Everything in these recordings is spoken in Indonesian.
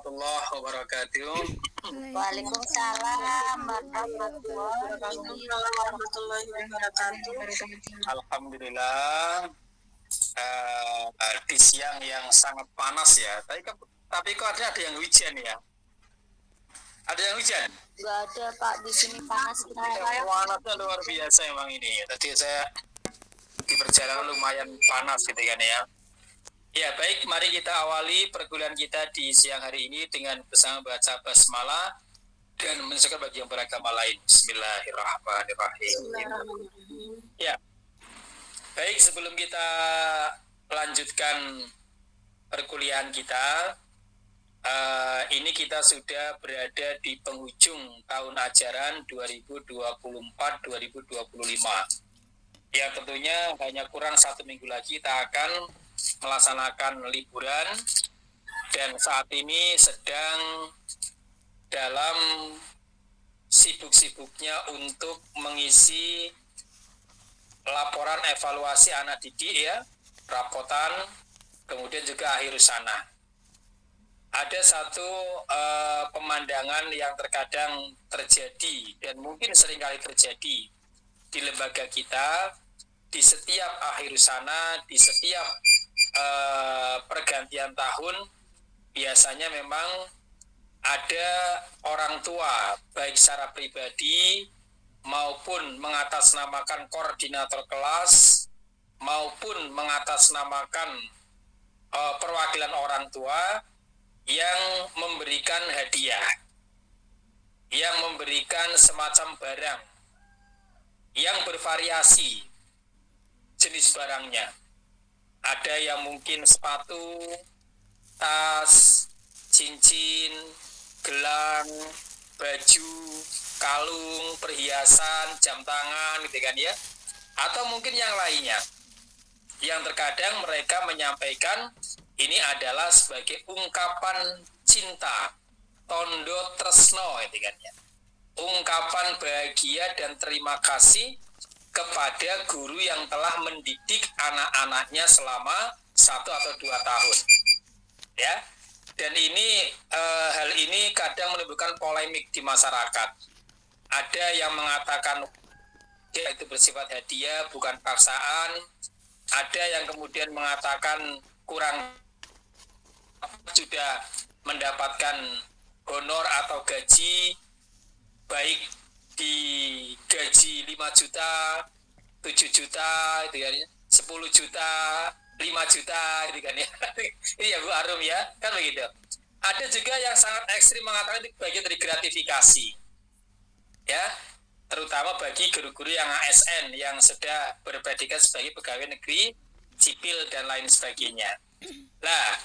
warahmatullahi wabarakatuh. Waalaikumsalam warahmatullahi wabarakatuh. Alhamdulillah, di siang yang sangat panas ya. Tapi kok ada yang hujan ya? Ada yang hujan? Gak ada Pak, di sini panas banget. Panasnya luar biasa emang ini. Tadi saya di perjalanan lumayan panas gitu kan ya. Ya baik, mari kita awali perkuliahan kita di siang hari ini dengan bersama baca basmalah dan mensyukur bagi yang beragama lain. Bismillahirrahmanirrahim. Ya, baik, sebelum kita lanjutkan perkuliahan kita, ini kita sudah berada di penghujung tahun ajaran 2024-2025. Ya tentunya hanya kurang 1 minggu lagi kita akan melaksanakan liburan, dan saat ini sedang dalam sibuk-sibuknya untuk mengisi laporan evaluasi anak didik ya, rapotan, kemudian juga akhir sana. Ada satu pemandangan yang terkadang terjadi dan mungkin seringkali terjadi di lembaga kita, di setiap akhir sana, di setiap pergantian tahun, biasanya memang ada orang tua, baik secara pribadi maupun mengatasnamakan koordinator kelas, maupun mengatasnamakan perwakilan orang tua yang memberikan hadiah, yang memberikan semacam barang yang bervariasi jenis barangnya. Ada yang mungkin sepatu, tas, cincin, gelang, baju, kalung, perhiasan, jam tangan gitu kan ya. Atau mungkin yang lainnya. Yang terkadang mereka menyampaikan ini adalah sebagai ungkapan cinta, tondo tresno gitu kan ya. Ungkapan bahagia dan terima kasih kepada guru yang telah mendidik anak-anaknya selama 1 atau 2 tahun ya. Dan ini hal ini kadang menimbulkan polemik di masyarakat. Ada yang mengatakan ya itu bersifat hadiah bukan paksaan, ada yang kemudian mengatakan kurang sudah mendapatkan honor atau gaji, baik di gaji 5 juta, 7 juta, itu kan, 10 juta, 5 juta, gitu kan ya. Ini ya Bu Arum ya, kan begitu. Ada juga yang sangat ekstrim mengatakan itu bagian dari gratifikasi, ya, terutama bagi guru-guru yang ASN yang sudah berpredikat sebagai pegawai negeri sipil dan lain sebagainya. Nah,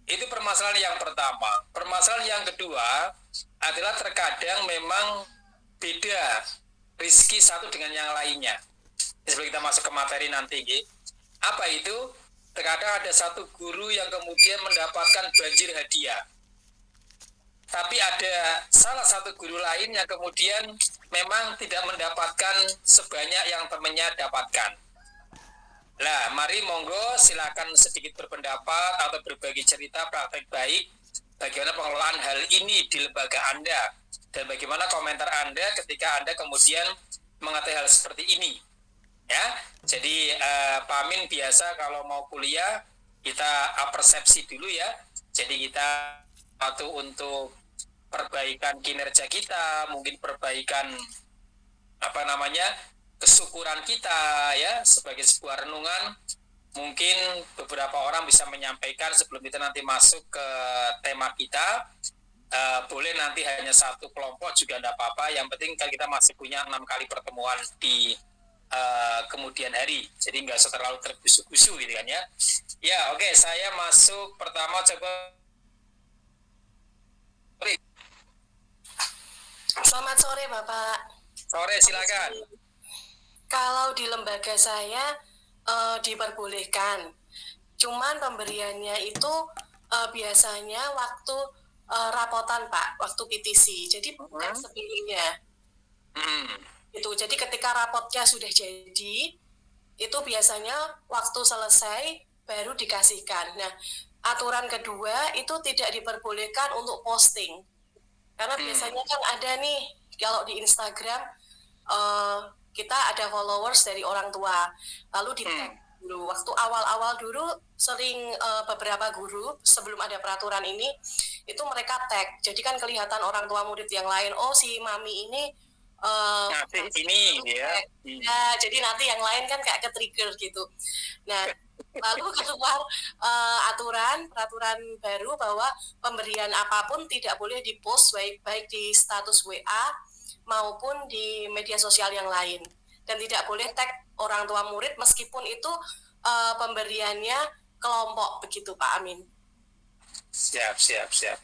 itu permasalahan yang pertama. Permasalahan yang kedua adalah terkadang memang beda rezeki satu dengan yang lainnya. Sebelum kita masuk ke materi nanti, apa itu? Terkadang ada satu guru yang kemudian mendapatkan banjir hadiah. Tapi ada salah satu guru lain yang kemudian memang tidak mendapatkan sebanyak yang temannya dapatkan. Nah, mari monggo silakan sedikit berpendapat atau berbagi cerita praktek baik bagaimana pengelolaan hal ini di lembaga Anda dan bagaimana komentar Anda ketika Anda kemudian mengetahui hal seperti ini. Ya, jadi Pak Amin biasa kalau mau kuliah kita persepsi dulu ya. Jadi kita satu untuk perbaikan kinerja kita, mungkin perbaikan kesyukuran kita ya, sebagai sebuah renungan. Mungkin beberapa orang bisa menyampaikan sebelum kita nanti masuk ke tema kita. Boleh nanti hanya satu kelompok juga tidak apa-apa. Yang penting kan kita masih punya 6 kali pertemuan di kemudian hari. Jadi nggak usah terlalu tergusu-gusu gitu kan ya. Ya oke, saya masuk pertama coba. Selamat sore Bapak. Sore, silakan. Kalau di lembaga saya diperbolehkan, cuman pemberiannya itu biasanya waktu rapotan Pak, waktu PTC. Jadi bukan sebelumnya. Itu. Jadi ketika rapotnya sudah jadi, itu biasanya waktu selesai baru dikasihkan. Nah, aturan kedua itu tidak diperbolehkan untuk posting. Karena biasanya kan ada nih, kalau di Instagram kita ada followers dari orang tua, lalu di tag dulu. Waktu awal-awal dulu sering beberapa guru sebelum ada peraturan ini, itu mereka tag. Jadi kan kelihatan orang tua murid yang lain, oh si mami ini ini ya. Ya, jadi nanti yang lain kan kayak ke-trigger gitu. Nah, lalu keluar peraturan baru bahwa pemberian apapun tidak boleh di-post baik di status WA maupun di media sosial yang lain, dan tidak boleh tag orang tua murid meskipun itu pemberiannya kelompok, begitu Pak Amin. Siap.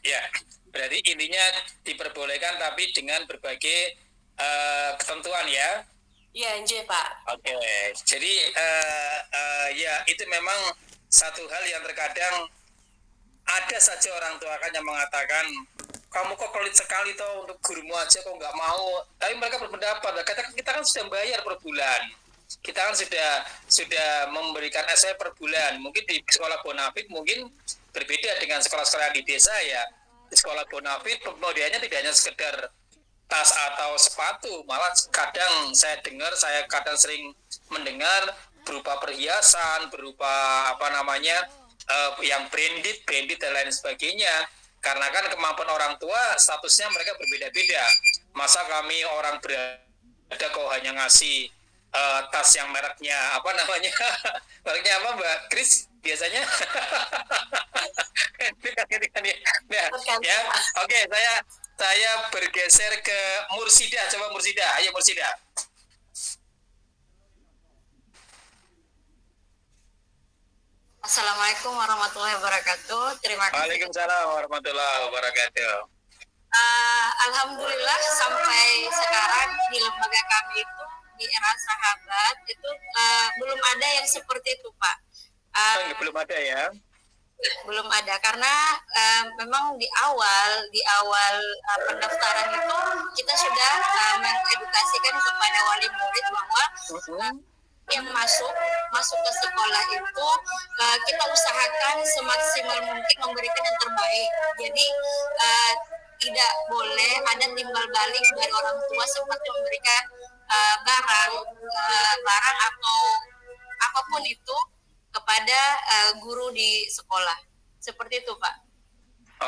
Ya, berarti intinya diperbolehkan tapi dengan berbagai ketentuan ya. Ya, nggih Pak. Oke, jadi ya itu memang satu hal yang terkadang ada saja orang tua kan yang mengatakan, kamu kok pelit sekali toh untuk gurumu aja kok nggak mau. Tapi mereka berpendapat, kita kan sudah bayar per bulan, kita kan sudah memberikan SPP per bulan. Mungkin di sekolah Bonafit mungkin berbeda dengan sekolah-sekolah di desa ya. Di sekolah Bonafit pemberiannya tidak hanya sekedar tas atau sepatu, malah kadang saya kadang sering mendengar berupa perhiasan, berupa yang branded dan lain sebagainya. Karena kan kemampuan orang tua statusnya mereka berbeda-beda. Masa kami orang berada kok hanya ngasih tas yang mereknya mereknya apa Mbak Kris biasanya? Ya, oke, saya bergeser ke Mursidah. Coba Mursidah, ayo Mursidah. Assalamualaikum warahmatullahi wabarakatuh. Terima kasih. Waalaikumsalam warahmatullahi wabarakatuh. Alhamdulillah sampai sekarang di lembaga kami itu di era sahabat itu belum ada yang seperti itu Pak. Belum ada ya? Belum ada karena memang di awal pendaftaran itu kita sudah mengedukasikan kepada wali murid bahwa yang masuk ke sekolah itu kita usahakan semaksimal mungkin memberikan yang terbaik. Jadi tidak boleh ada timbal balik dari orang tua seperti memberikan barang atau apapun itu kepada guru di sekolah. Seperti itu Pak.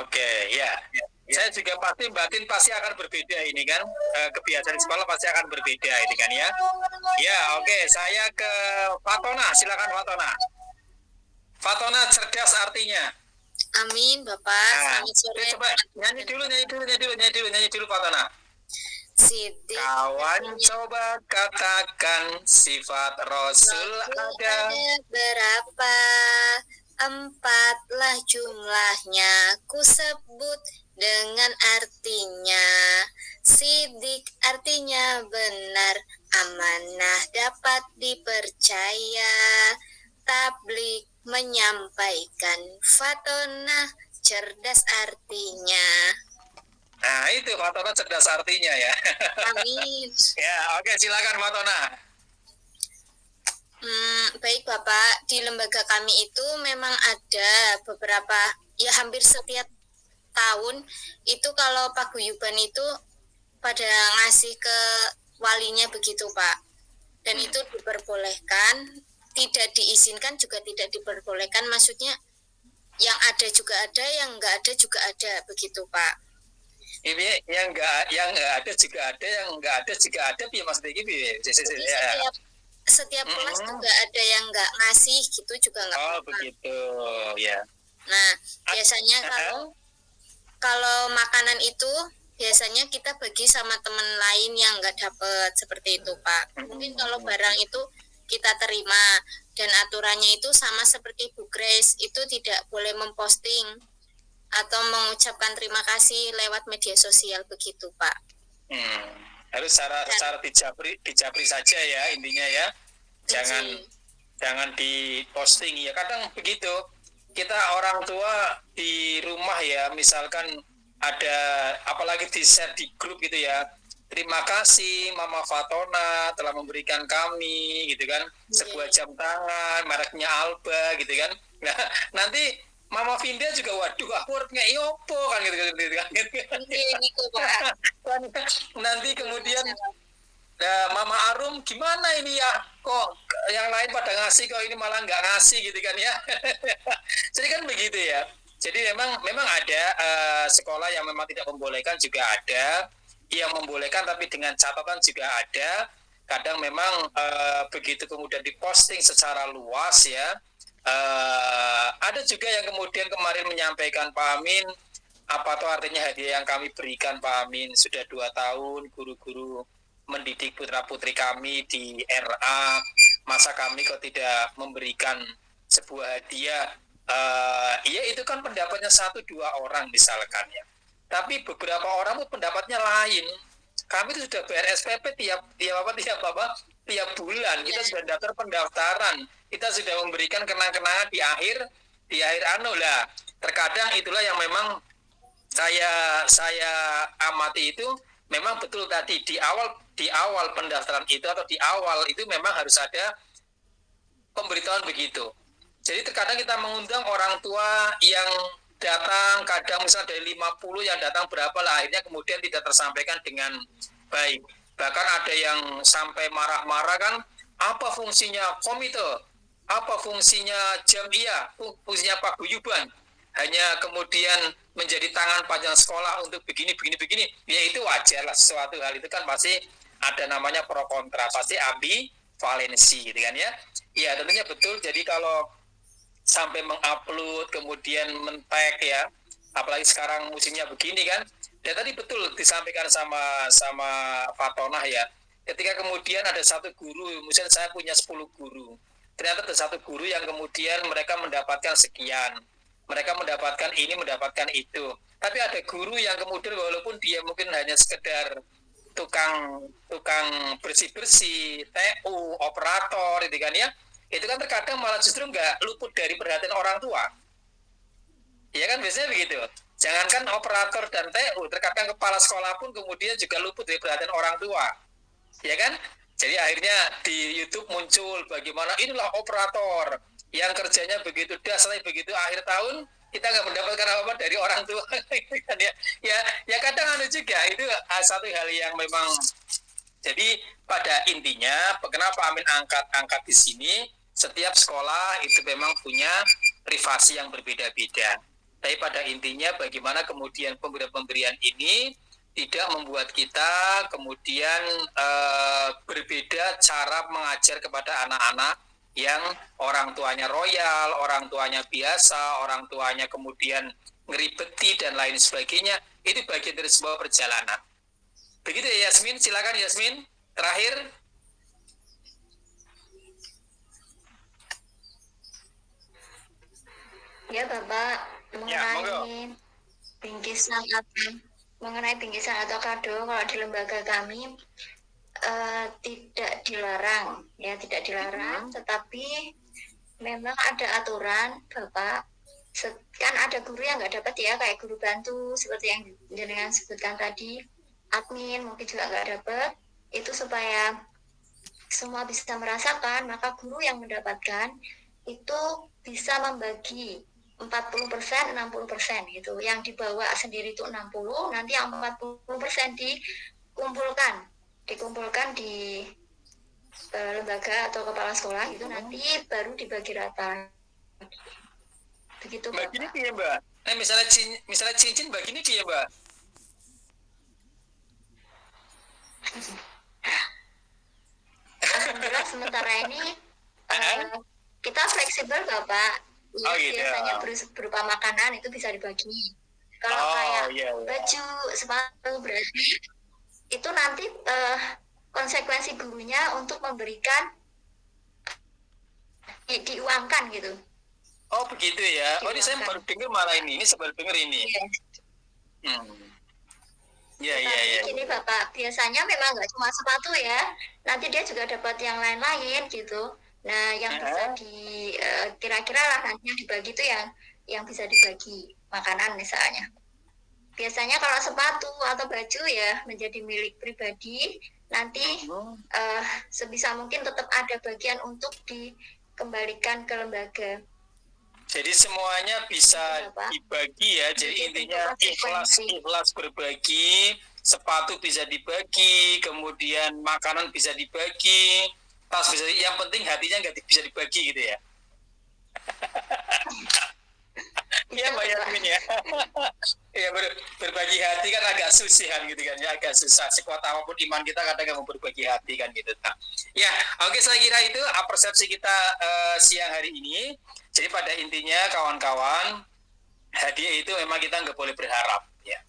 Oke, ya. Saya juga batin pasti akan berbeda ini kan, kebiasaan di sekolah pasti akan berbeda ini kan ya. Ya, oke, saya ke Fatona, silakan Fatona. Fatona cerdas artinya. Amin Bapak. Selamat sore. Coba nyanyi dulu Fatona. Sidik. Kawan coba katakan sifat Rasul ada berapa? 4 lah jumlahnya, ku sebut dengan artinya. Sidik artinya benar, amanah dapat dipercaya. Tablik menyampaikan, Fatona cerdas artinya. Nah itu Fatona cerdas artinya ya. Amin. Ya, oke, silakan Fatona. Baik Bapak, di lembaga kami itu memang ada beberapa, ya hampir setiap tahun itu kalau paguyuban itu pada ngasih ke walinya begitu Pak. Dan itu diperbolehkan, tidak diizinkan juga tidak diperbolehkan, maksudnya yang ada juga ada, yang enggak ada juga ada begitu Pak. Ini yang enggak ada juga ada, yang enggak ada juga ada, ya Mas Diki. Setiap kelas juga ada yang nggak ngasih gitu juga nggak apa-apa. Begitu ya. Nah biasanya kalau makanan itu biasanya kita bagi sama teman lain yang nggak dapet seperti itu Pak. Mungkin kalau barang itu kita terima, dan aturannya itu sama seperti Bu Grace, itu tidak boleh memposting atau mengucapkan terima kasih lewat media sosial begitu Pak. Harus secara dijabri saja ya intinya ya. Jangan diposting ya. Kadang begitu. Kita orang tua di rumah ya, misalkan ada apalagi di share di grup gitu ya. Terima kasih Mama Fatona telah memberikan kami gitu kan sebuah jam tangan mereknya Alba gitu kan. Nah, nanti Mama Vinda juga, waduh aku harus ngei opo kan gitu kan. Iya gitu Pak. Nanti kemudian Mama Arum gimana ini ya, kok yang lain pada ngasih kok ini malah nggak ngasih gitu kan ya. Jadi kan begitu ya. Jadi memang ada sekolah yang memang tidak membolehkan, juga ada yang membolehkan tapi dengan catatan juga ada. Kadang memang begitu kemudian diposting secara luas ya. Ada juga yang kemudian kemarin menyampaikan, Pak Amin, apa tuh artinya hadiah yang kami berikan Pak Amin, sudah 2 tahun guru-guru mendidik putra-putri kami di RA, masa kami kok tidak memberikan sebuah hadiah. Iya itu kan pendapatnya 1-2 orang misalkan ya, tapi beberapa orang pun pendapatnya lain. Kami itu sudah bayar SPP tiap bulan, kita sudah daftar pendaftaran, kita sudah memberikan kenang-kenangan di akhir lah. Terkadang itulah yang memang saya amati, itu memang betul tadi di awal pendaftaran itu atau di awal itu memang harus ada pemberitahuan begitu. Jadi terkadang kita mengundang orang tua yang datang, kadang misalnya dari 50 yang datang berapa lah, akhirnya kemudian tidak tersampaikan dengan baik. Bahkan ada yang sampai marah-marah kan, apa fungsinya komite, apa fungsinya jamiah, fungsinya paguyuban, hanya kemudian menjadi tangan panjang sekolah untuk begini. Ya itu wajar lah, sesuatu hal itu kan pasti ada namanya pro kontra, pasti ambivalensi gitu kan ya. Ya tentunya betul. Jadi kalau sampai mengupload kemudian men-tag ya, apalagi sekarang musimnya begini kan. Dan tadi betul disampaikan sama Fatonah ya, ketika kemudian ada satu guru, misalnya saya punya 10 guru, ternyata ada satu guru yang kemudian mereka mendapatkan sekian, mereka mendapatkan ini, mendapatkan itu, tapi ada guru yang kemudian walaupun dia mungkin hanya sekedar tukang bersih-bersih, TU, operator itu kan ya, itu kan terkadang malah justru nggak luput dari perhatian orang tua. Ya kan biasanya begitu. Jangankan operator dan TU, terkadang kepala sekolah pun kemudian juga luput dari perhatian orang tua. Ya kan? Jadi akhirnya di YouTube muncul bagaimana inilah operator yang kerjanya begitu dasar, begitu akhir tahun kita nggak mendapatkan apa-apa dari orang tua. ya kadang ada juga itu satu hal yang memang. Jadi pada intinya kenapa Amin angkat di sini, setiap sekolah itu memang punya privasi yang berbeda-beda. Tapi pada intinya bagaimana kemudian pemberian ini tidak membuat kita kemudian berbeda cara mengajar kepada anak-anak yang orang tuanya royal, orang tuanya biasa, orang tuanya kemudian ngeribeti dan lain sebagainya. Itu bagian dari sebuah perjalanan. Begitu ya Yasmin, silakan Yasmin, terakhir. Ya Bapak, mengenai bingkisan atau kado, kalau di lembaga kami tidak dilarang, tetapi memang ada aturan Bapak. Kan ada guru yang nggak dapat ya, kayak guru bantu seperti yang jenengan sebutkan tadi, admin mungkin juga nggak dapat. Itu supaya semua bisa merasakan, maka guru yang mendapatkan itu bisa membagi 40%, 60% gitu. Yang dibawa sendiri itu 60, nanti yang 40% dikumpulkan di lembaga atau kepala sekolah itu, nanti baru dibagi rata. Begitu Mbak. Begini ya Mbak. Misalnya cincin begini ya Mbak. Alhamdulillah sementara ini kita fleksibel Bapak. Ya, gitu. Biasanya berupa makanan itu bisa dibagi. Kalau baju, sepatu, berarti itu nanti konsekuensi gurunya untuk memberikan diuangkan gitu. Oh begitu ya. Oh ini saya baru dengar malah ini baru dengar ini. Iya. Gini Bapak, biasanya memang nggak cuma sepatu ya. Nanti dia juga dapat yang lain-lain gitu. Nah, yang bisa kira-kira lah nanti yang dibagi itu yang bisa dibagi makanan misalnya. Biasanya kalau sepatu atau baju ya menjadi milik pribadi, nanti sebisa mungkin tetap ada bagian untuk dikembalikan ke lembaga. Jadi semuanya bisa Gitu, Pak. dibagi ya. Jadi intinya ikhlas berbagi, sepatu bisa dibagi, kemudian makanan bisa dibagi, tas bisa. Yang penting hatinya nggak bisa dibagi gitu ya. Iya Mbak Yasmin ya. Ya berbagi hati kan agak susihan gitu kan ya, agak susah. Sekuat apapun iman kita kadang nggak mau berbagi hati kan gitu. Nah, ya oke, saya kira itu persepsi kita siang hari ini. Jadi pada intinya kawan-kawan, hadiah itu memang kita nggak boleh berharap ya.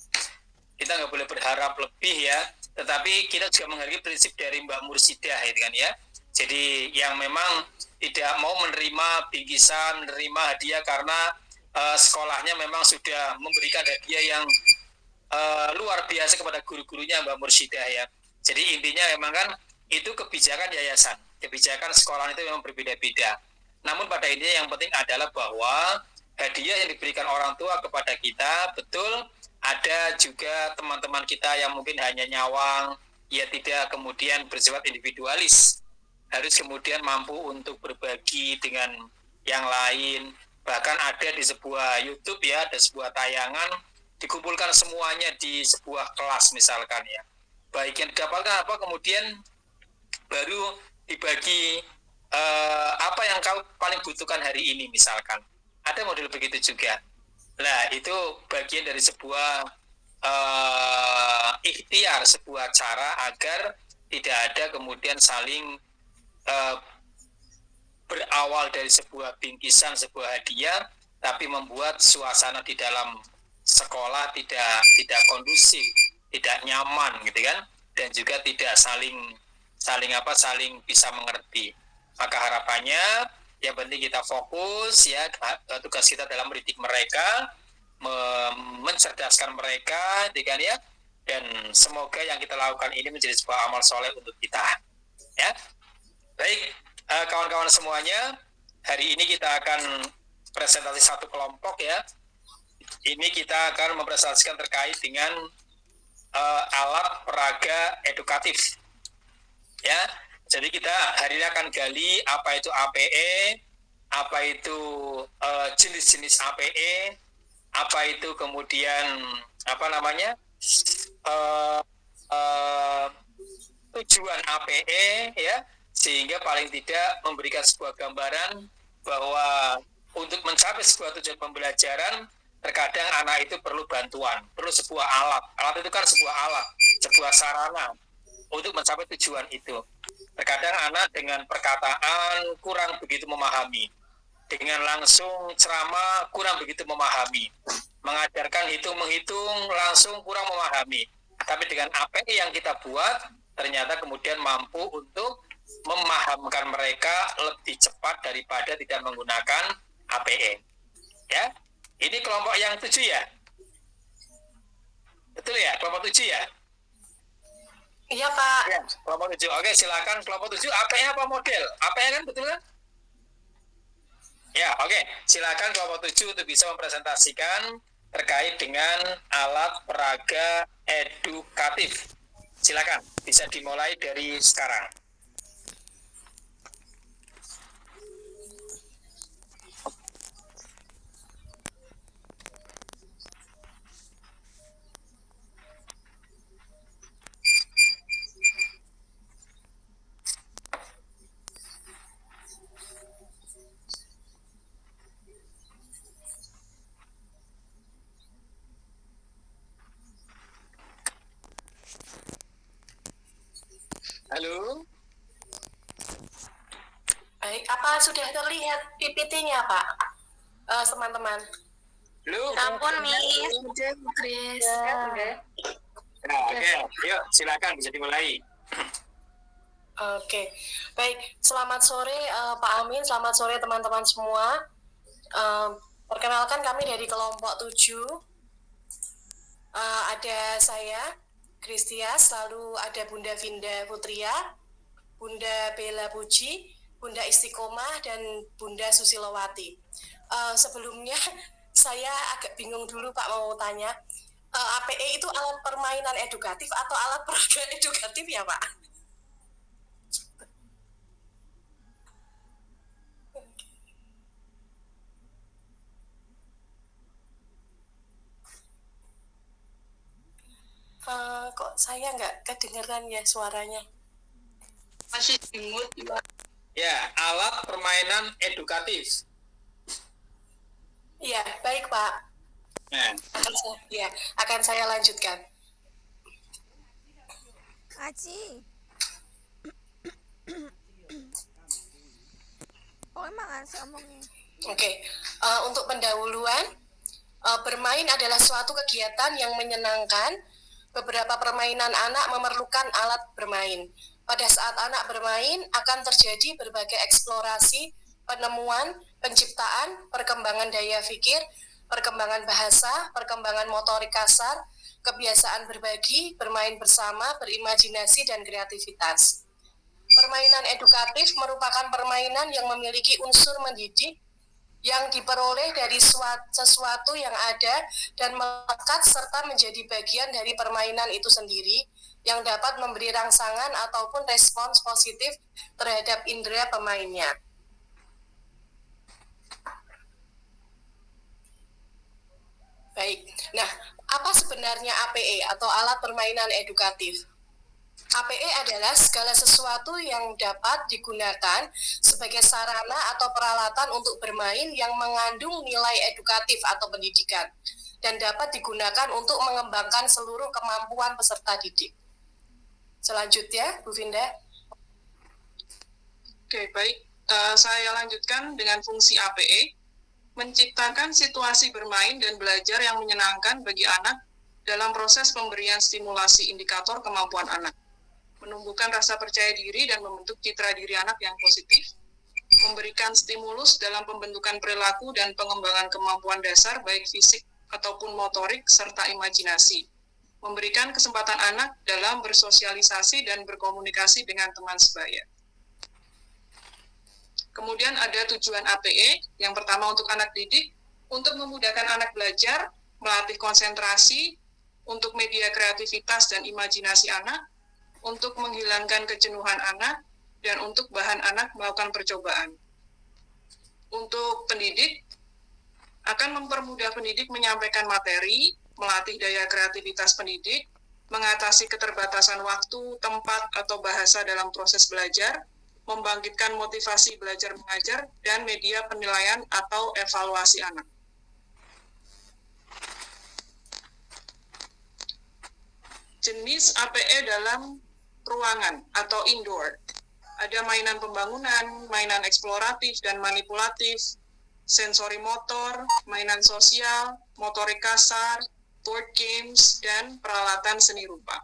Kita nggak boleh berharap lebih ya. Tetapi kita juga menghargai prinsip dari Mbak Mursidah itu kan ya. Jadi yang memang tidak mau menerima bingkisan, menerima hadiah karena sekolahnya memang sudah memberikan hadiah yang luar biasa kepada guru-gurunya Mbak Mursidah ya. Jadi intinya memang kan itu kebijakan yayasan, kebijakan sekolah itu memang berbeda-beda. Namun pada intinya yang penting adalah bahwa hadiah yang diberikan orang tua kepada kita, betul ada juga teman-teman kita yang mungkin hanya nyawang, ya tidak kemudian bersifat individualis, harus kemudian mampu untuk berbagi dengan yang lain. Bahkan ada di sebuah YouTube ya, ada sebuah tayangan dikumpulkan semuanya di sebuah kelas misalkan ya. Baik yang didapatkan apa kemudian baru dibagi apa yang kau paling butuhkan hari ini misalkan. Ada model begitu juga. Nah itu bagian dari sebuah ikhtiar, sebuah cara agar tidak ada kemudian saling berawal dari sebuah bingkisan, sebuah hadiah, tapi membuat suasana di dalam sekolah tidak kondusif, tidak nyaman gitu kan, dan juga tidak saling bisa mengerti. Maka harapannya yang penting kita fokus ya, tugas kita dalam mendidik mereka, mencerdaskan mereka, kan ya, dan semoga yang kita lakukan ini menjadi sebuah amal soleh untuk kita. Ya, baik. Kawan-kawan semuanya, hari ini kita akan presentasi satu kelompok ya. Ini kita akan mempresentasikan terkait dengan alat peraga edukatif. Ya, jadi kita hari ini akan gali apa itu APE, apa itu jenis-jenis APE, apa itu kemudian tujuan APE ya. Sehingga paling tidak memberikan sebuah gambaran bahwa untuk mencapai sebuah tujuan pembelajaran, terkadang anak itu perlu bantuan, perlu sebuah alat. Alat itu kan sebuah alat, sebuah sarana untuk mencapai tujuan itu. Terkadang anak dengan perkataan kurang begitu memahami, dengan langsung ceramah kurang begitu memahami, mengajarkan hitung-menghitung langsung kurang memahami. Tapi dengan APE yang kita buat, ternyata kemudian mampu untuk memahamkan mereka lebih cepat daripada tidak menggunakan APE. Ya, ini kelompok yang 7 ya, betul ya, kelompok 7 ya. Iya Pak. Ya, kelompok 7. Oke, silakan kelompok 7. APE apa model? APE kan betul kan? Ya, oke. Silakan kelompok 7 untuk bisa mempresentasikan terkait dengan alat peraga edukatif. Silakan, bisa dimulai dari sekarang. Halo. Baik, apa sudah terlihat PPT-nya Pak, teman-teman? Belum. Ampun, Miss. Udah, Chris. Udah. Nah, oke. Yuk, silakan bisa dimulai. Oke, baik. Selamat sore Pak Amin, selamat sore teman-teman semua. Perkenalkan kami dari kelompok 7. Ada saya, Kristias, lalu ada Bunda Vinda Putria, Bunda Bella Puji, Bunda Istiqomah, dan Bunda Susilowati. Sebelumnya saya agak bingung dulu Pak mau tanya, APE itu alat permainan edukatif atau alat peraga edukatif ya Pak? Kok saya nggak kedengeran ya suaranya? Masih di mute, Mbak. Ya, alat permainan edukatif. Iya, baik Pak. Nah, Akan saya lanjutkan. Aci. Oh emang saya omongnya. Oke, untuk pendahuluan, bermain adalah suatu kegiatan yang menyenangkan. Beberapa permainan anak memerlukan alat bermain. Pada saat anak bermain akan terjadi berbagai eksplorasi, penemuan, penciptaan, perkembangan daya pikir, perkembangan bahasa, perkembangan motorik kasar, kebiasaan berbagi, bermain bersama, berimajinasi, dan kreativitas. Permainan edukatif merupakan permainan yang memiliki unsur mendidik yang diperoleh dari sesuatu yang ada dan melekat serta menjadi bagian dari permainan itu sendiri yang dapat memberi rangsangan ataupun respons positif terhadap indera pemainnya. Baik, nah apa sebenarnya APE atau alat permainan edukatif? APE adalah segala sesuatu yang dapat digunakan sebagai sarana atau peralatan untuk bermain yang mengandung nilai edukatif atau pendidikan dan dapat digunakan untuk mengembangkan seluruh kemampuan peserta didik. Selanjutnya, Bu Vinda. Oke, baik. Saya lanjutkan dengan fungsi APE, menciptakan situasi bermain dan belajar yang menyenangkan bagi anak dalam proses pemberian stimulasi indikator kemampuan anak, menumbuhkan rasa percaya diri dan membentuk citra diri anak yang positif, memberikan stimulus dalam pembentukan perilaku dan pengembangan kemampuan dasar baik fisik ataupun motorik serta imajinasi, memberikan kesempatan anak dalam bersosialisasi dan berkomunikasi dengan teman sebaya. Kemudian ada tujuan APE, yang pertama untuk anak didik, untuk memudahkan anak belajar, melatih konsentrasi, untuk media kreativitas dan imajinasi anak, untuk menghilangkan kejenuhan anak, dan untuk bahan anak melakukan percobaan. Untuk pendidik, akan mempermudah pendidik menyampaikan materi, melatih daya kreativitas pendidik, mengatasi keterbatasan waktu, tempat, atau bahasa dalam proses belajar, membangkitkan motivasi belajar mengajar, dan media penilaian atau evaluasi anak. Jenis APE dalam ruangan atau indoor. Ada mainan pembangunan, mainan eksploratif dan manipulatif, sensori motor, mainan sosial, motorik kasar, board games, dan peralatan seni rupa.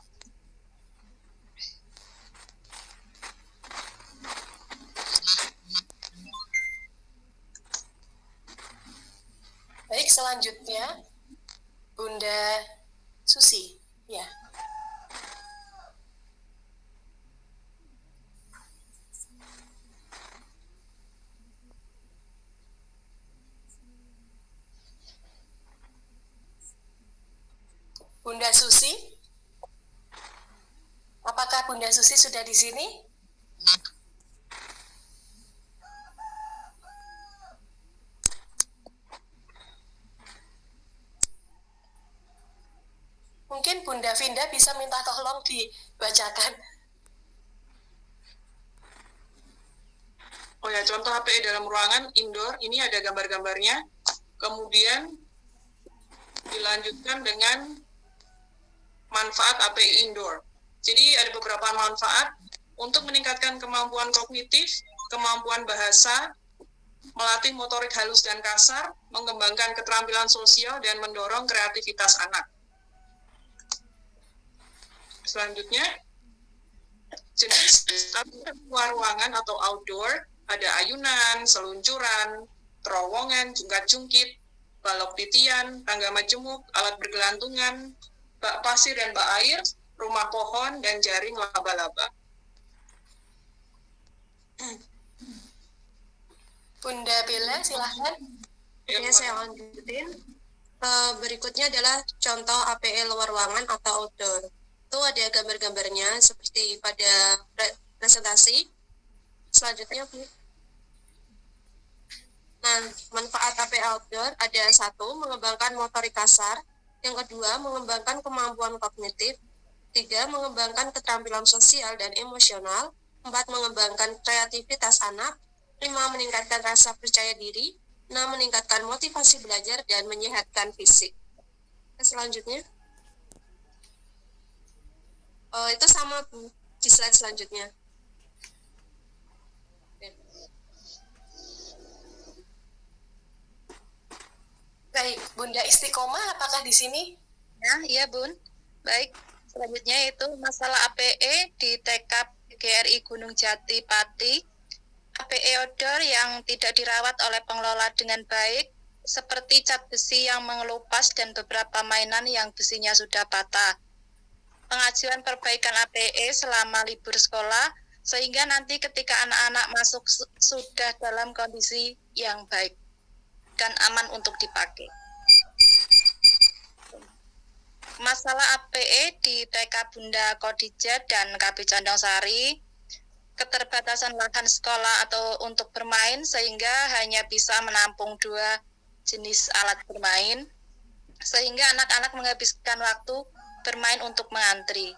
Baik, selanjutnya Bunda Susi. Ya. Bunda Susi? Apakah Bunda Susi sudah di sini? Mungkin Bunda Vinda bisa minta tolong dibacakan. Oh ya, contoh APE dalam ruangan indoor, ini ada gambar-gambarnya. Kemudian dilanjutkan dengan manfaat APE indoor. Jadi ada beberapa manfaat untuk meningkatkan kemampuan kognitif, kemampuan bahasa, melatih motorik halus dan kasar, mengembangkan keterampilan sosial, dan mendorong kreativitas anak. Selanjutnya, jenis luar ruangan atau outdoor, ada ayunan, seluncuran, terowongan, jungkat-jungkit, balok titian, tangga majemuk, alat bergelantungan, bak pasir dan bak air, rumah pohon, dan jaring laba-laba. Bunda Bella, silahkan. Ya, saya lanjutin. Berikutnya adalah contoh APE luar ruangan atau outdoor. Itu ada gambar-gambarnya seperti pada presentasi. Selanjutnya, Bu. Nah, manfaat APE outdoor ada 1, mengembangkan motorik kasar. Yang kedua, mengembangkan kemampuan kognitif. 3. Mengembangkan keterampilan sosial dan emosional. 4. Mengembangkan kreativitas anak. 5. Meningkatkan rasa percaya diri. 6. Meningkatkan motivasi belajar dan menyehatkan fisik. Selanjutnya. Itu sama, Bu, di slide selanjutnya. Baik, Bunda Istiqomah, apakah di sini? Ya, iya Bun. Baik, selanjutnya itu masalah APE di TK GRI Gunung Jati Pati. APE odor yang tidak dirawat oleh pengelola dengan baik, seperti cat besi yang mengelupas dan beberapa mainan yang besinya sudah patah. Pengajuan perbaikan APE selama libur sekolah, sehingga nanti ketika anak-anak masuk sudah dalam kondisi yang baik dan aman untuk dipakai. Masalah APE di TK Bunda Kodijah dan KB Condong Sari, keterbatasan lahan sekolah atau untuk bermain sehingga hanya bisa menampung 2 jenis alat bermain, sehingga anak-anak menghabiskan waktu bermain untuk mengantri.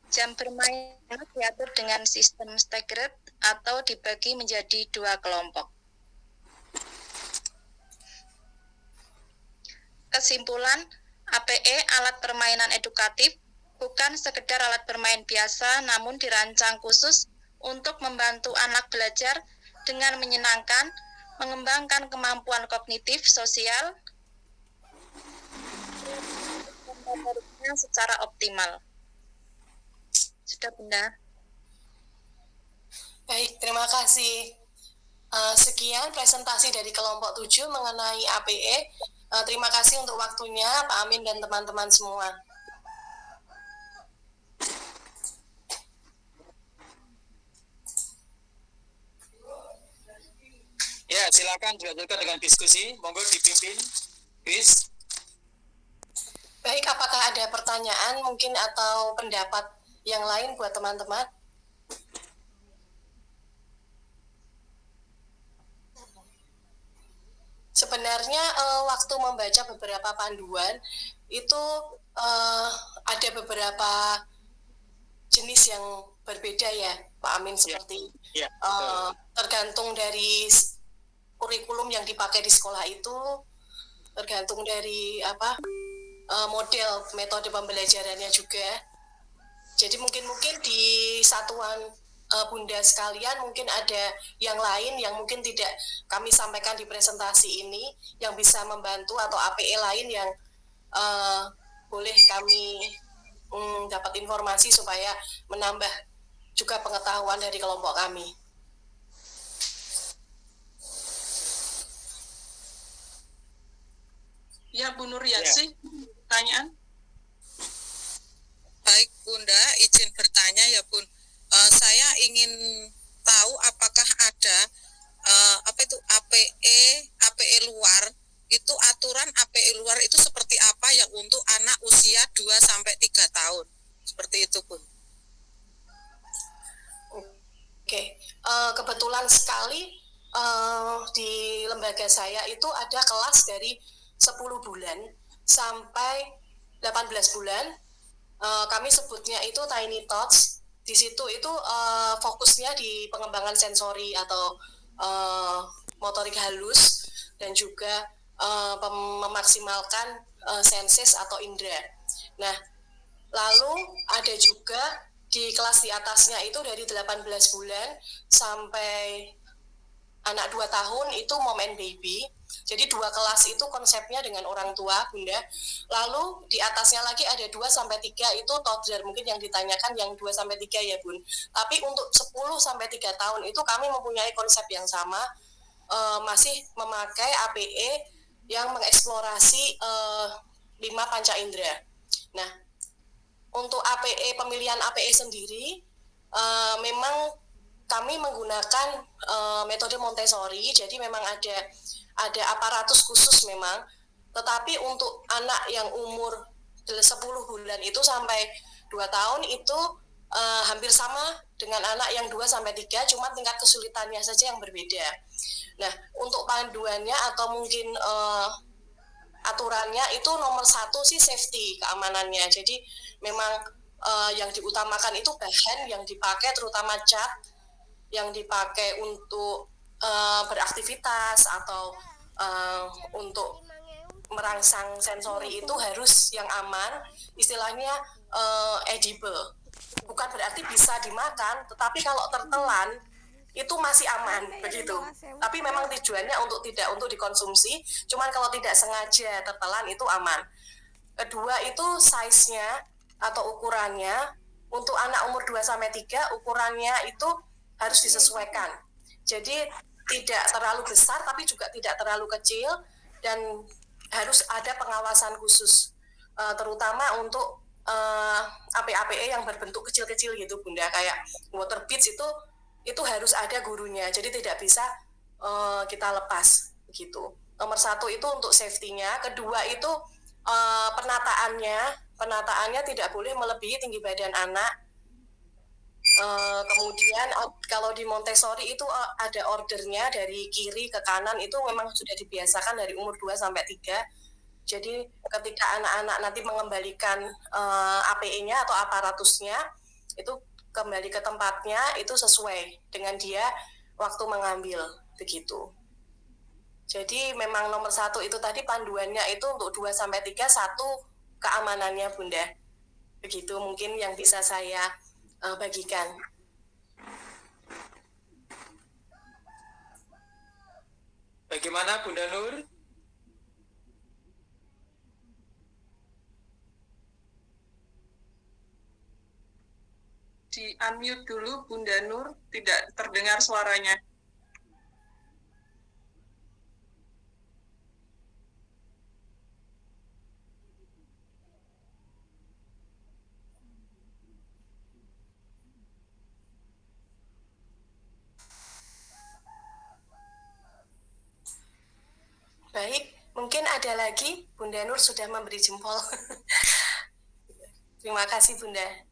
Jam bermain diatur dengan sistem staggered atau dibagi menjadi 2 kelompok. Kesimpulan, APE alat permainan edukatif bukan sekedar alat bermain biasa, namun dirancang khusus untuk membantu anak belajar dengan menyenangkan, mengembangkan kemampuan kognitif, sosial, dan motoriknya secara optimal. Sudah, Bunda. Baik, terima kasih. Sekian presentasi dari kelompok 7 mengenai APE. Terima kasih untuk waktunya Pak Amin dan teman-teman semua. Ya, silakan dilanjutkan dengan diskusi. Monggo dipimpin, Bis. Baik, apakah ada pertanyaan mungkin atau pendapat yang lain buat teman-teman? Sebenarnya waktu membaca beberapa panduan itu ada beberapa jenis yang berbeda ya, Pak Amin, seperti tergantung dari kurikulum yang dipakai di sekolah itu, tergantung dari model metode pembelajarannya juga. Jadi mungkin di satuan Bunda sekalian mungkin ada yang lain yang mungkin tidak kami sampaikan di presentasi ini yang bisa membantu, atau APE lain yang boleh kami dapat informasi supaya menambah juga pengetahuan dari kelompok kami. Ya, Bu Nuryasi, pertanyaan? Baik, Bunda, izin bertanya ya, Bun. Saya ingin tahu apakah ada APE luar, itu aturan APE luar itu seperti apa ya untuk anak usia 2 sampai 3 tahun. Seperti itu, Bun. Oke. Kebetulan sekali di lembaga saya itu ada kelas dari 10 bulan sampai 18 bulan. Kami sebutnya itu tiny tots. Di situ itu fokusnya di pengembangan sensori atau motorik halus dan juga memaksimalkan senses atau indera. Nah, lalu ada juga di kelas di atasnya itu dari 18 bulan sampai anak 2 tahun itu mom and baby. Jadi 2 kelas itu konsepnya dengan orang tua, Bunda. Lalu di atasnya lagi ada 2 sampai 3 itu toddler, mungkin yang ditanyakan yang 2 sampai 3 ya, Bun. Tapi untuk 10 sampai 3 tahun itu kami mempunyai konsep yang sama, masih memakai APE yang mengeksplorasi 5 panca indera. Nah, untuk APE, pemilihan APE sendiri memang kami menggunakan metode Montessori, jadi memang ada aparatus khusus memang, tetapi untuk anak yang umur 10 bulan itu sampai 2 tahun itu hampir sama dengan anak yang 2 sampai 3, cuma tingkat kesulitannya saja yang berbeda. Nah, untuk panduannya atau mungkin aturannya itu nomor 1 sih safety, keamanannya. Jadi memang yang diutamakan itu bahan yang dipakai, terutama cat yang dipakai untuk beraktivitas atau untuk merangsang sensori itu harus yang aman, istilahnya edible. Bukan berarti bisa dimakan, tetapi kalau tertelan itu masih aman begitu. Tapi memang tujuannya tidak untuk dikonsumsi, cuman kalau tidak sengaja tertelan itu aman. Kedua itu size-nya atau ukurannya. Untuk anak umur 2-3 ukurannya itu harus disesuaikan. Jadi tidak terlalu besar tapi juga tidak terlalu kecil, dan harus ada pengawasan khusus, terutama untuk APE yang berbentuk kecil-kecil gitu Bunda, kayak water beads itu harus ada gurunya, jadi tidak bisa kita lepas begitu. Nomor 1 itu untuk safety-nya. Kedua itu penataannya tidak boleh melebihi tinggi badan anak. Kemudian kalau di Montessori itu ada ordernya dari kiri ke kanan, itu memang sudah dibiasakan dari umur 2-3. Jadi ketika anak-anak nanti mengembalikan APE-nya atau aparatusnya, itu kembali ke tempatnya itu sesuai dengan dia waktu mengambil begitu. Jadi memang nomor 1 itu tadi panduannya itu untuk 2-3, 1 keamanannya Bunda. Begitu mungkin yang bisa saya bagikan. Bagaimana Bunda Nur? Di unmute dulu Bunda Nur, tidak terdengar suaranya. Baik, mungkin ada lagi. Bunda Nur sudah memberi jempol. Terima kasih Bunda.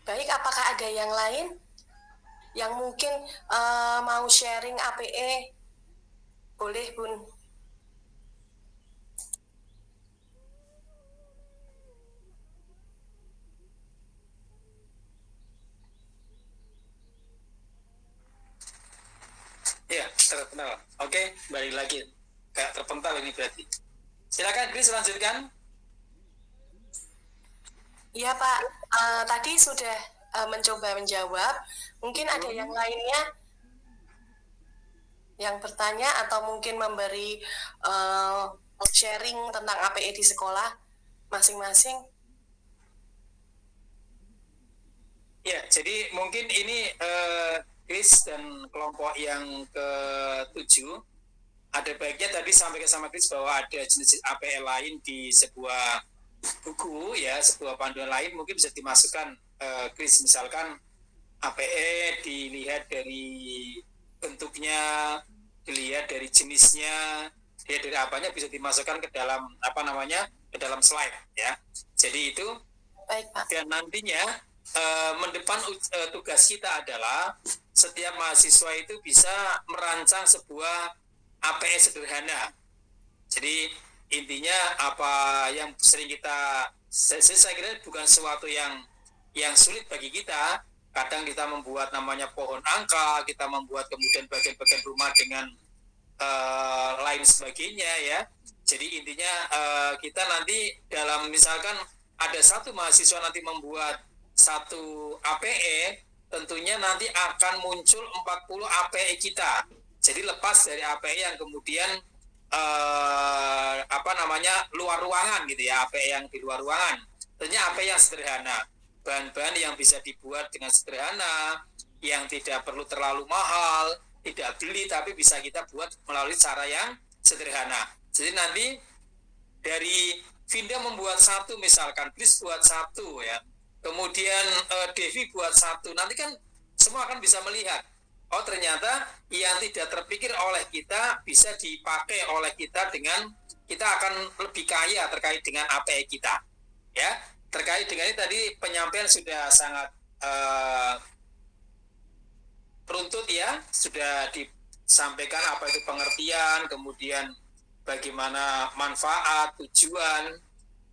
Baik, apakah ada yang lain yang mungkin mau sharing APE? Boleh, Bun. Ya, terpental. Oke, balik lagi. Kayak terpental ini berarti. Silakan, Chris, lanjutkan. Iya, Pak. Tadi sudah mencoba menjawab. Mungkin ada yang lainnya yang bertanya atau mungkin memberi sharing tentang APE di sekolah masing-masing. Ya, jadi mungkin ini Chris dan kelompok yang ke-7 ada baiknya tadi sampaikan sama Chris bahwa ada jenis APE lain di sebuah buku, ya, sebuah panduan lain mungkin bisa dimasukkan Chris, misalkan APE dilihat dari bentuknya, dilihat dari jenisnya, dilihat dari apanya, bisa dimasukkan ke dalam ke dalam slide, ya. Jadi itu. Baik, Pak. Dan nantinya mendepan tugas kita adalah setiap mahasiswa itu bisa merancang sebuah APE sederhana. Jadi intinya apa yang sering saya kira bukan sesuatu yang sulit bagi kita. Kadang kita membuat namanya pohon angka, kita membuat kemudian bagian-bagian rumah dengan lain sebagainya, ya. Jadi intinya kita nanti dalam misalkan ada satu mahasiswa nanti membuat satu APE, tentunya nanti akan muncul 40 APE kita. Jadi lepas dari APE yang kemudian luar ruangan gitu ya, APE yang di luar ruangan. Tentunya APE yang sederhana. Bahan-bahan yang bisa dibuat dengan sederhana, yang tidak perlu terlalu mahal, tidak beli tapi bisa kita buat melalui cara yang sederhana. Jadi nanti dari Vinda membuat satu, misalkan Chris buat satu, ya, kemudian Devi buat satu, nanti kan semua akan bisa melihat, oh ternyata yang tidak terpikir oleh kita bisa dipakai oleh kita, dengan kita akan lebih kaya terkait dengan APE kita, ya. terkait dengan ini tadi penyampaian sudah sangat runtut ya, sudah disampaikan apa itu pengertian, kemudian bagaimana manfaat, tujuan.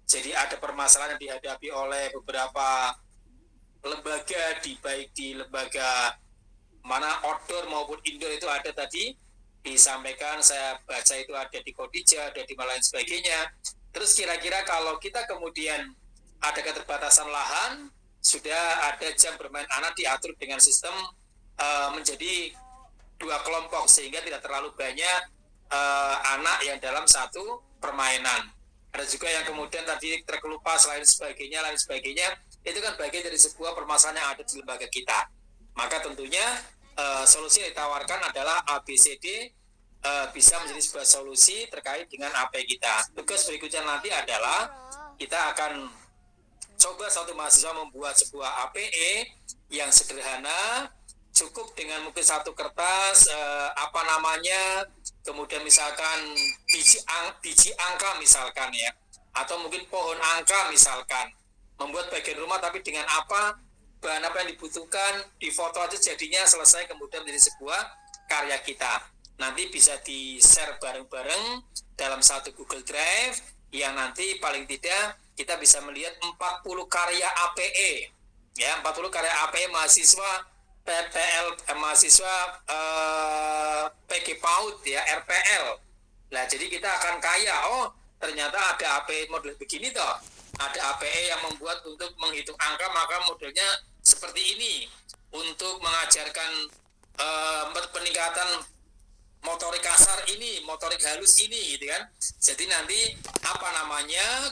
Jadi ada permasalahan yang dihadapi oleh beberapa lembaga, baik di lembaga mana outdoor maupun indoor itu ada tadi disampaikan, saya baca itu ada di Kodija, ada di lain sebagainya. Terus kira-kira kalau kita kemudian ada keterbatasan lahan, sudah ada jam bermain anak diatur dengan sistem menjadi 2 kelompok sehingga tidak terlalu banyak anak yang dalam satu permainan. Ada juga yang kemudian tadi terkelupas lain sebagainya, itu kan bagian dari sebuah permasalahan yang ada di lembaga kita. Maka tentunya solusi yang ditawarkan adalah ABCD bisa menjadi sebuah solusi terkait dengan AP kita. Tugas berikutnya nanti adalah kita akan coba satu mahasiswa membuat sebuah APE yang sederhana, cukup dengan mungkin satu kertas, kemudian misalkan biji angka misalkan ya, atau mungkin pohon angka misalkan, membuat bagian rumah tapi dengan bahan apa yang dibutuhkan, difoto aja jadinya selesai, kemudian menjadi sebuah karya kita. Nanti bisa di-share bareng-bareng dalam satu Google Drive yang nanti paling tidak kita bisa melihat 40 karya APE ya, 40 karya APE mahasiswa mahasiswa PG PAUD ya, RPL. Nah, jadi kita akan kaya, ternyata ada APE model begini toh. Ada APE yang membuat untuk menghitung angka, maka modelnya seperti ini. Untuk mengajarkan peningkatan motorik kasar ini, motorik halus ini gitu kan. Jadi nanti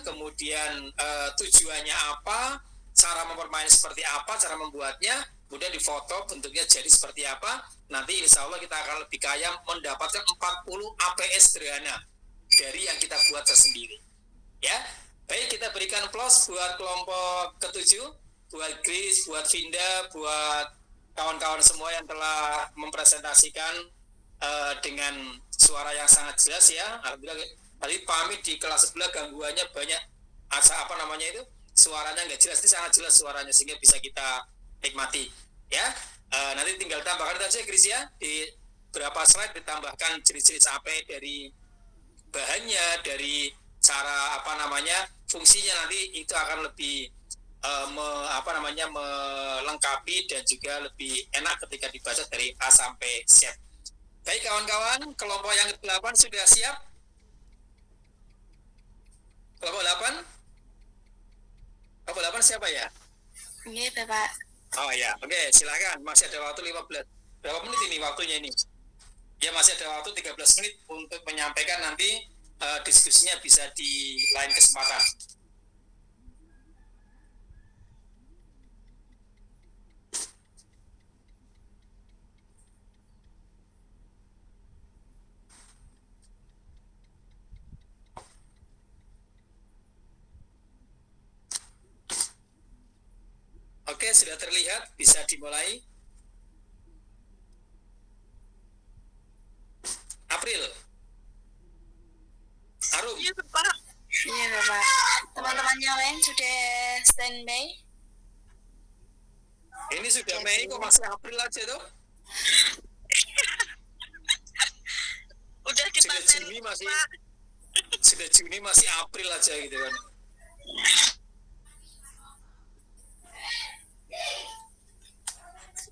kemudian tujuannya apa, cara mempermainkan seperti apa, cara membuatnya, kemudian difoto bentuknya jadi seperti apa. Nanti insya Allah kita akan lebih kaya mendapatkan 40 APS sederhana dari yang kita buat tersendiri. Ya, baik, kita berikan plus buat kelompok ke-7, buat Grace, buat Vinda, buat kawan-kawan semua yang telah mempresentasikan dengan suara yang sangat jelas ya. Alhamdulillah, tadi pamit di kelas sebelah gangguannya banyak, suaranya nggak jelas, ini sangat jelas suaranya sehingga bisa kita nikmati ya. Nanti tinggal tambahkan itu aja Grace ya, di beberapa slide ditambahkan jenis-jenis AP dari bahannya, dari cara fungsinya, nanti itu akan lebih melengkapi dan juga lebih enak ketika dibaca dari A sampai Z. Baik kawan-kawan, kelompok yang ke-8 sudah siap? Kelompok 8? Kelompok 8 siapa ya? Iya, Bapak. Oh ya, oke, silakan. Masih ada waktu 15. Berapa menit ini waktunya ini? Ya, masih ada waktu 13 menit untuk menyampaikan, nanti diskusinya bisa di lain kesempatan. Oke, sudah terlihat, bisa dimulai. April. Arum. Iya, Bapak. Iya, Bapak. Teman-teman yang lain sudah standby? Ini sudah Mei kok masih April aja tuh. Udah dipaten, sudah Juni masih April aja gitu kan.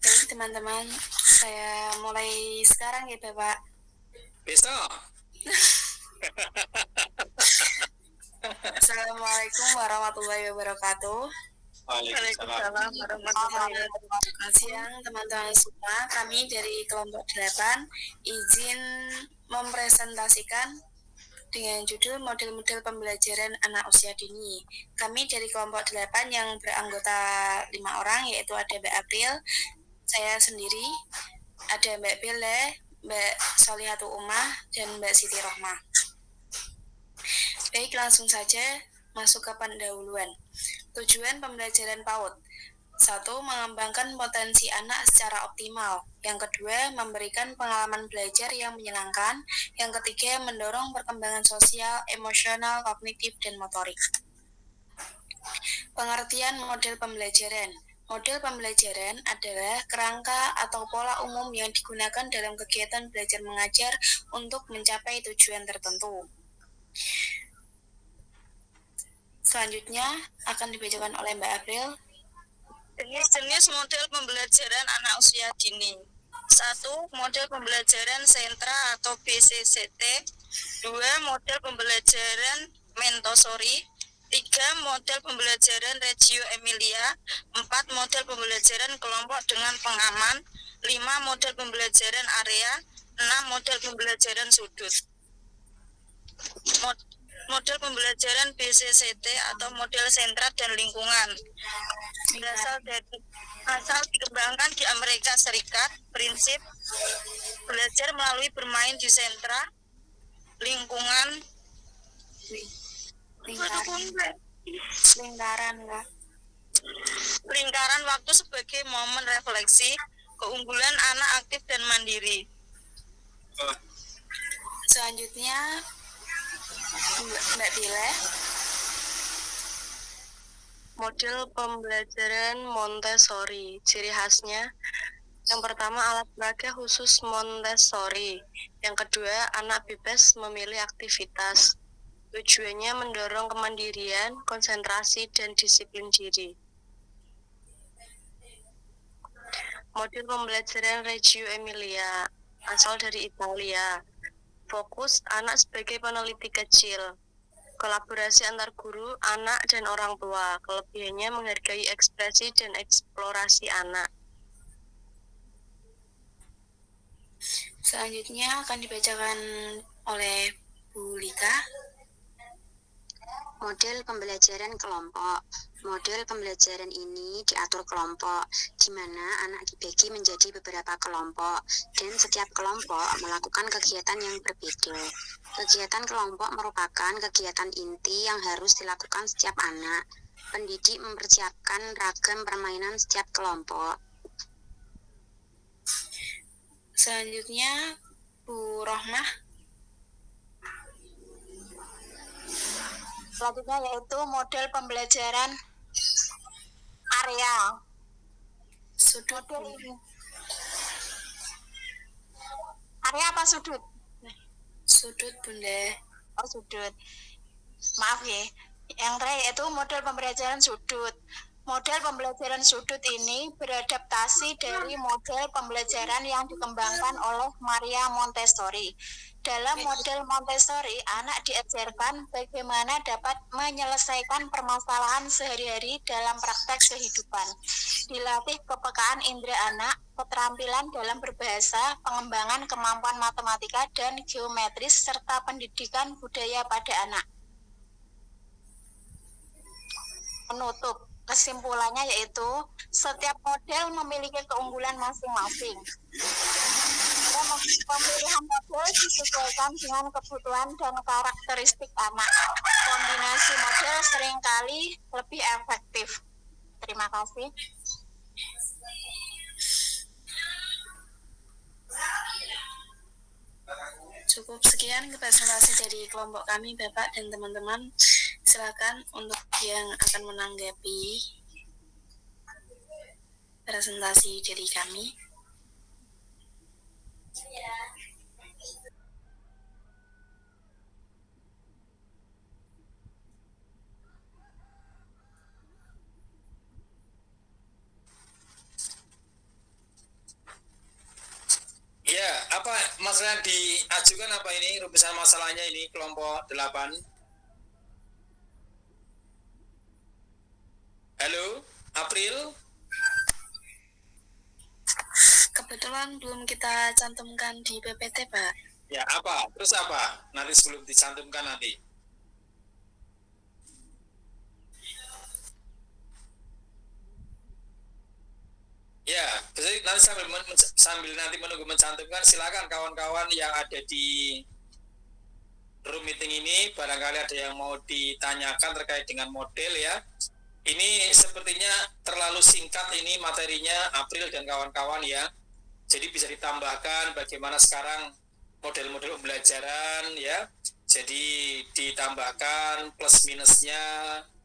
Baik, teman-teman, saya mulai sekarang ya, Bapak. Besok. Assalamualaikum warahmatullahi wabarakatuh. Waalaikumsalam warahmatullahi wabarakatuh. Siang teman-teman semua, kami dari kelompok 8 izin mempresentasikan dengan judul model-model pembelajaran anak usia dini. Kami dari kelompok 8 yang beranggota 5 orang, yaitu ada Mbak April, saya sendiri, ada Mbak Bella, Mbak Solihatul Umah, dan Mbak Siti Rohmah. Baik, langsung saja masuk ke pendahuluan. Tujuan pembelajaran PAUD. 1. Mengembangkan potensi anak secara optimal. Yang kedua, memberikan pengalaman belajar yang menyenangkan. Yang ketiga, mendorong perkembangan sosial, emosional, kognitif, dan motorik. Pengertian model pembelajaran. Model pembelajaran adalah kerangka atau pola umum yang digunakan dalam kegiatan belajar mengajar untuk mencapai tujuan tertentu. Selanjutnya akan dibacakan oleh Mbak April. Jenis-jenis model pembelajaran anak usia dini. 1. Model pembelajaran sentra atau BCCT. 2. Model pembelajaran Montessori. 3. Model pembelajaran Reggio Emilia. 4. Model pembelajaran kelompok dengan pengaman. 5. Model pembelajaran area. 6. Model pembelajaran sudut. Model pembelajaran BCCT atau model sentra dan lingkungan asal dikembangkan di Amerika Serikat. Prinsip belajar melalui bermain di sentra, lingkungan, lingkaran waktu sebagai momen refleksi, keunggulan anak aktif dan mandiri. Selanjutnya Mbak Bila. Model pembelajaran Montessori. Ciri khasnya, yang pertama alat peraga khusus Montessori. Yang kedua, anak bebas memilih aktivitas. Tujuannya mendorong kemandirian, konsentrasi, dan disiplin diri. Model pembelajaran Reggio Emilia, asal dari Italia. Fokus anak sebagai peneliti kecil. Kolaborasi antar guru, anak, dan orang tua. Kelebihannya menghargai ekspresi dan eksplorasi anak. Selanjutnya akan dibacakan oleh Bu Lika. Model pembelajaran kelompok. Model pembelajaran ini diatur kelompok, di mana anak dibagi menjadi beberapa kelompok, dan setiap kelompok melakukan kegiatan yang berbeda. Kegiatan kelompok merupakan kegiatan inti yang harus dilakukan setiap anak. Pendidik mempersiapkan ragam permainan setiap kelompok. Selanjutnya Bu Rohmah. Selanjutnya yaitu model pembelajaran area. Sudut. Model ini. Area apa sudut? Sudut, Bunda. Oh, sudut. Maaf ya. Yang terakhir yaitu model pembelajaran sudut. Model pembelajaran sudut ini beradaptasi dari model pembelajaran yang dikembangkan oleh Maria Montessori. Dalam model Montessori, anak diajarkan bagaimana dapat menyelesaikan permasalahan sehari-hari dalam praktek kehidupan. Dilatih kepekaan indera anak, keterampilan dalam berbahasa, pengembangan kemampuan matematika dan geometris, serta pendidikan budaya pada anak. Penutup. Kesimpulannya yaitu setiap model memiliki keunggulan masing-masing. Pemilihan model disesuaikan dengan kebutuhan dan karakteristik anak. Kombinasi model seringkali lebih efektif. Terima kasih. Cukup sekian presentasi dari kelompok kami, Bapak dan teman-teman. Silakan untuk yang akan menanggapi presentasi dari kami. Ya, apa masalah yang diajukan apa ini? Rumusan masalahnya ini kelompok 8. Halo, April? Kebetulan belum kita cantumkan di PPT, Pak. Ya, apa? Terus apa? Nanti sebelum dicantumkan nanti. Ya, jadi nanti sambil nanti menunggu mencantumkan, silakan kawan-kawan yang ada di room meeting ini, barangkali ada yang mau ditanyakan terkait dengan model ya. Ini sepertinya terlalu singkat ini materinya, April dan kawan-kawan ya. Jadi bisa ditambahkan bagaimana sekarang model-model pembelajaran ya. Jadi ditambahkan plus minusnya,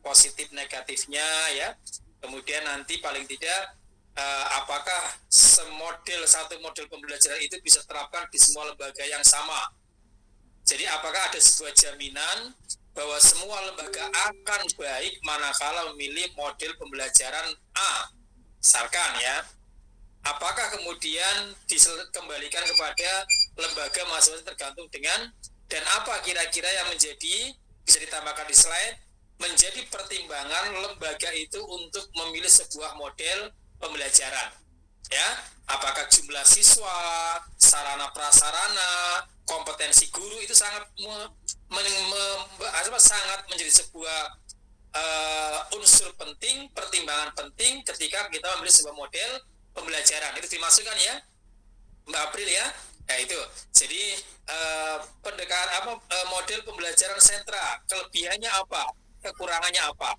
positif negatifnya ya. Kemudian nanti paling tidak apakah satu model pembelajaran itu bisa terapkan di semua lembaga yang sama. Jadi apakah ada sebuah jaminan bahwa semua lembaga akan baik manakala memilih model pembelajaran A, misalkan ya. Apakah kemudian dikembalikan kepada lembaga masing-masing tergantung dengan, dan apa kira-kira yang menjadi, bisa ditambahkan di slide, menjadi pertimbangan lembaga itu untuk memilih sebuah model pembelajaran. Ya, apakah jumlah siswa, sarana prasarana, kompetensi guru itu sangat sangat menjadi sebuah unsur penting, pertimbangan penting ketika kita memilih sebuah model pembelajaran. Itu dimasukkan ya, Mbak April ya. Nah itu, jadi model pembelajaran sentra, kelebihannya apa, kekurangannya apa?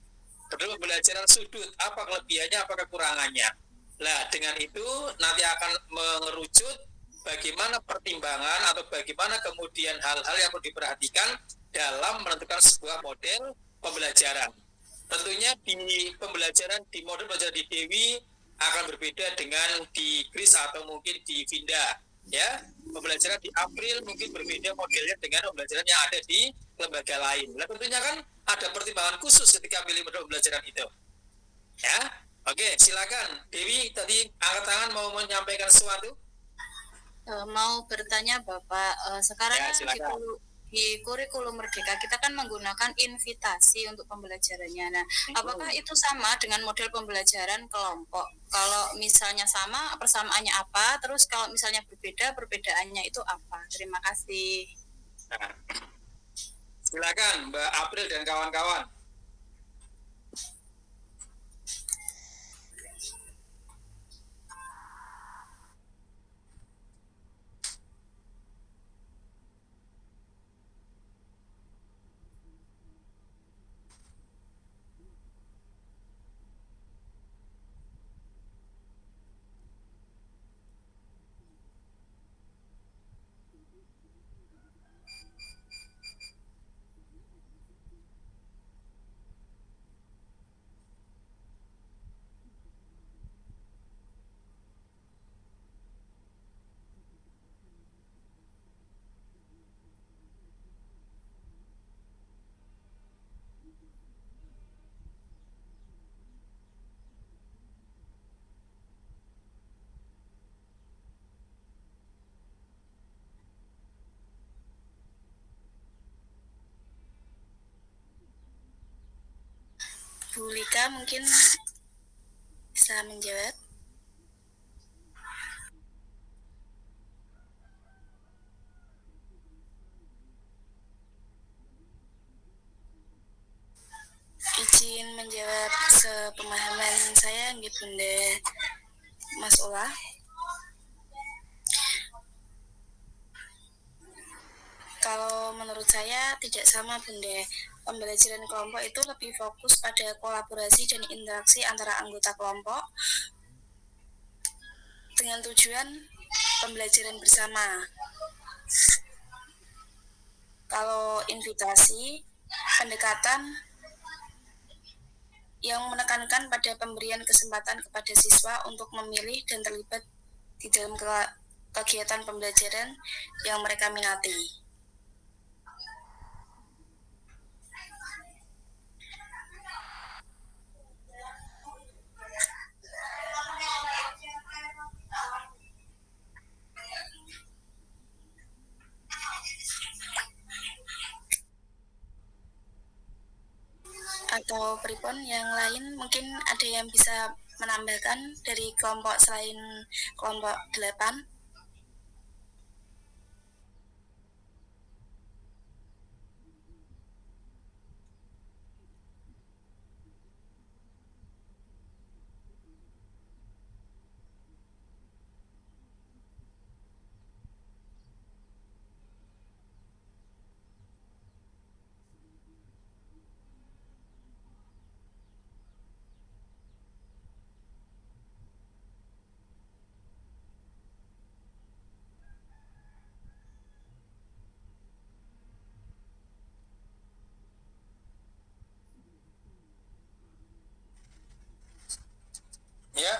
Model pembelajaran sudut, apa kelebihannya, apa kekurangannya? Nah, dengan itu nanti akan mengerucut bagaimana pertimbangan atau bagaimana kemudian hal-hal yang perlu diperhatikan dalam menentukan sebuah model pembelajaran. Tentunya di pembelajaran di model pembelajaran di Dewi akan berbeda dengan di Kris atau mungkin di Vinda. Ya, pembelajaran di April mungkin berbeda modelnya dengan pembelajaran yang ada di lembaga lain. Nah, tentunya kan ada pertimbangan khusus ketika pilih model pembelajaran itu. Ya, oke, silakan Dewi, tadi angkat tangan mau menyampaikan sesuatu. Mau bertanya Bapak, sekarang Ya, di kurikulum Merdeka kita kan menggunakan invitasi untuk pembelajarannya. Nah, apakah itu sama dengan model pembelajaran kelompok? Kalau misalnya sama, persamaannya apa? Terus kalau misalnya berbeda, perbedaannya itu apa? Terima kasih. Nah, silakan Mbak April dan kawan-kawan. Bu Lika mungkin bisa menjawab. Izin menjawab sepemahaman saya, nggih Bunda Mas Ola. Kalau menurut saya tidak sama Bunda. Pembelajaran kelompok itu lebih fokus pada kolaborasi dan interaksi antara anggota kelompok dengan tujuan pembelajaran bersama. Kalau invitasi, pendekatan yang menekankan pada pemberian kesempatan kepada siswa untuk memilih dan terlibat di dalam kegiatan pembelajaran yang mereka minati. Atau pripun yang lain mungkin ada yang bisa menambahkan dari kelompok selain kelompok 8.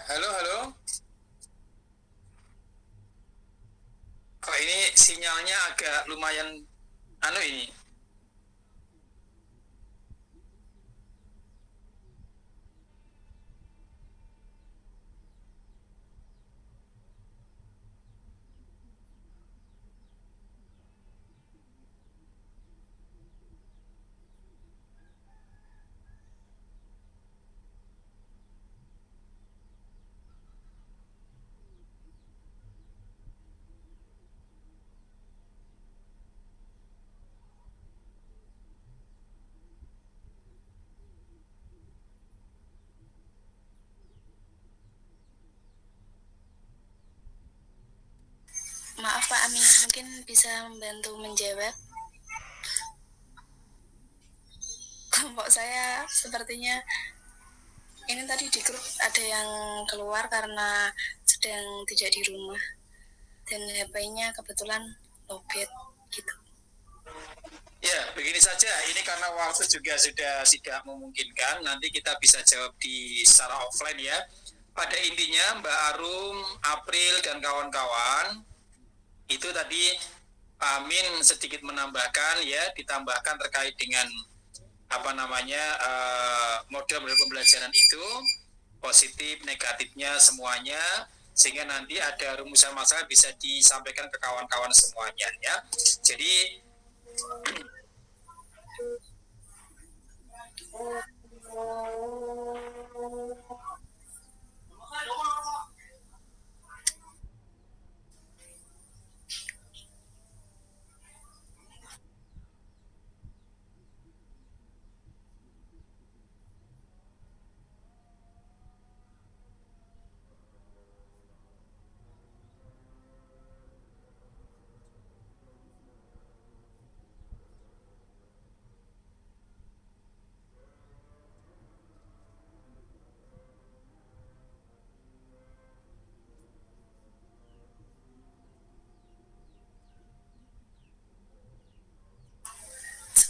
halo. Kok ini sinyalnya agak lumayan ini. Maaf Pak Amin, mungkin bisa membantu menjawab. Kelompok saya sepertinya ini tadi di grup ada yang keluar karena sedang tidak di rumah dan HP-nya kebetulan lowbat gitu. Ya, begini saja. Ini karena waktu juga sudah tidak memungkinkan. Nanti kita bisa jawab secara offline ya. Pada intinya Mbak Arum, April, dan kawan-kawan, itu tadi Pak Amin sedikit menambahkan ya, ditambahkan terkait dengan model pembelajaran itu, positif, negatifnya semuanya, sehingga nanti ada rumusan masalah bisa disampaikan ke kawan-kawan semuanya ya. Jadi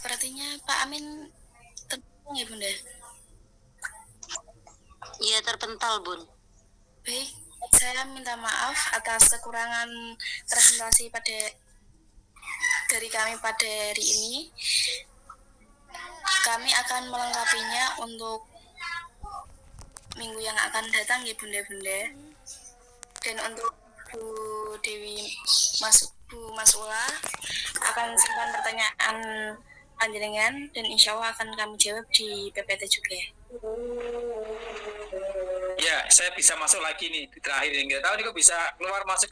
Sepertinya Pak Amin terhubung ya Bunda? Iya, terpental Bun. Baik, saya minta maaf atas kekurangan presentasi dari kami pada hari ini. Kami akan melengkapinya untuk minggu yang akan datang ya Bunda-Bunda. Dan untuk Bu Masula akan simpan pertanyaan panjenengan dan insya Allah akan kami jawab di PPT juga. ya, saya bisa masuk lagi nih di terakhir ini. Nggak tahu nih kok bisa keluar masuk.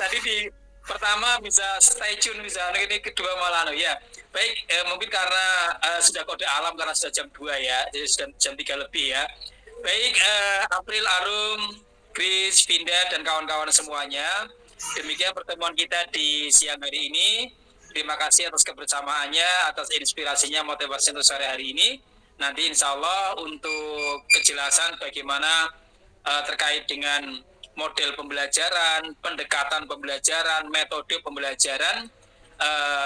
Tadi di pertama bisa stay tune, bisa ini kedua malah ya. Baik, mungkin karena sudah kode alam karena sudah jam 2 ya, jadi sudah jam 3 lebih ya. Baik, April, Arum, Chris, Vinda, dan kawan-kawan semuanya. Demikian pertemuan kita di siang hari ini. Terima kasih atas kebersamaannya, atas inspirasinya, motivasi untuk sore hari ini. Nanti insya Allah untuk kejelasan bagaimana terkait dengan model pembelajaran, pendekatan pembelajaran, metode pembelajaran,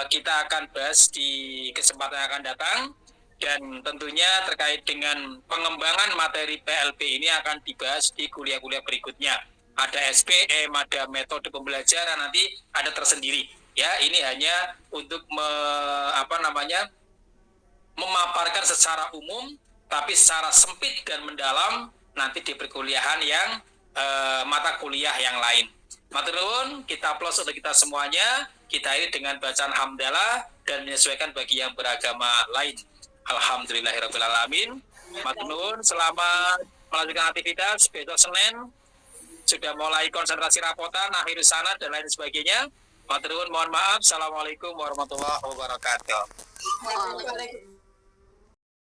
kita akan bahas di kesempatan yang akan datang. Dan tentunya terkait dengan pengembangan materi PLP ini akan dibahas di kuliah-kuliah berikutnya. Ada SPM, ada metode pembelajaran, nanti ada tersendiri. Ya, ini hanya untuk memaparkan secara umum, tapi secara sempit dan mendalam nanti di perkuliahan yang mata kuliah yang lain. Matur nuwun, kita aplaus untuk kita semuanya. Kita ini dengan bacaan hamdalah dan menyesuaikan bagi yang beragama lain. Alhamdulillahirrahmanirrahim. Matur nuwun, selamat melanjutkan aktivitas. Besok Senin sudah mulai konsentrasi rapotan, akhir sana dan lain sebagainya. Matur nuwun, mohon maaf. Assalamualaikum warahmatullahi wabarakatuh. Waalaikumsalam.